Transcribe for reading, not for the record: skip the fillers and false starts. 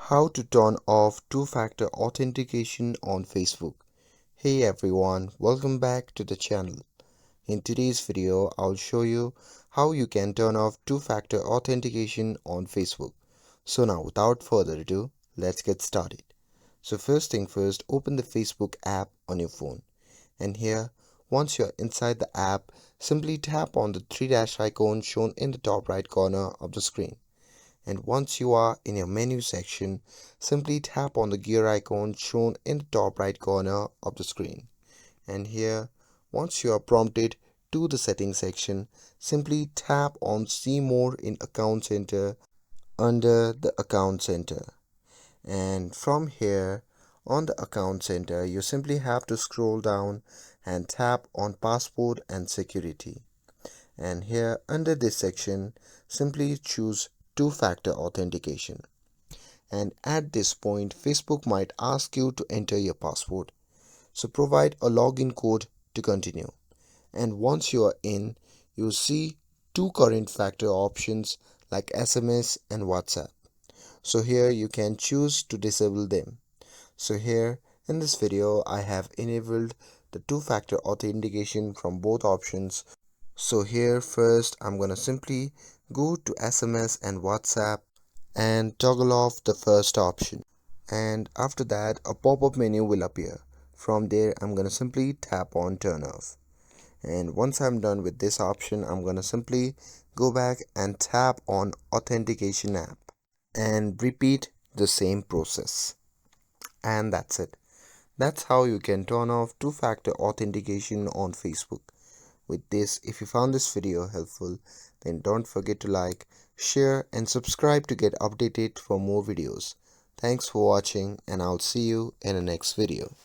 How to turn off two-factor authentication on Facebook. Hey everyone, welcome back to the channel. In today's video, I'll show you how you can turn off two-factor authentication on Facebook. So now without further ado, let's get started. So first thing first, open the Facebook app on your phone. And here, once you're inside the app, simply tap on the three dash icon shown in the top right corner of the screen. And once you are in your menu section, simply tap on the gear icon shown in the top right corner of the screen. And here, once you are prompted to the settings section, simply tap on see more in Account Center under the Account Center. And from here, on the Account Center, you simply have to scroll down and tap on Passport and Security. And here under this section, simply choose two-factor authentication. And at this point, Facebook might ask you to enter your password. So provide a login code to continue. And once you are in, you'll see two current factor options like SMS and WhatsApp. So here you can choose to disable them. So here in this video, I have enabled the two-factor authentication from both options. So here first I'm gonna simply go to SMS and WhatsApp and toggle off the first option. And after that a pop-up menu will appear. From there I'm gonna simply tap on turn off. And once I'm done with this option, I'm gonna simply go back and tap on Authentication App and repeat the same process. And that's it. That's how you can turn off two-factor authentication on Facebook. With this, if you found this video helpful, then don't forget to like, share and subscribe to get updated for more videos. Thanks for watching and I'll see you in the next video.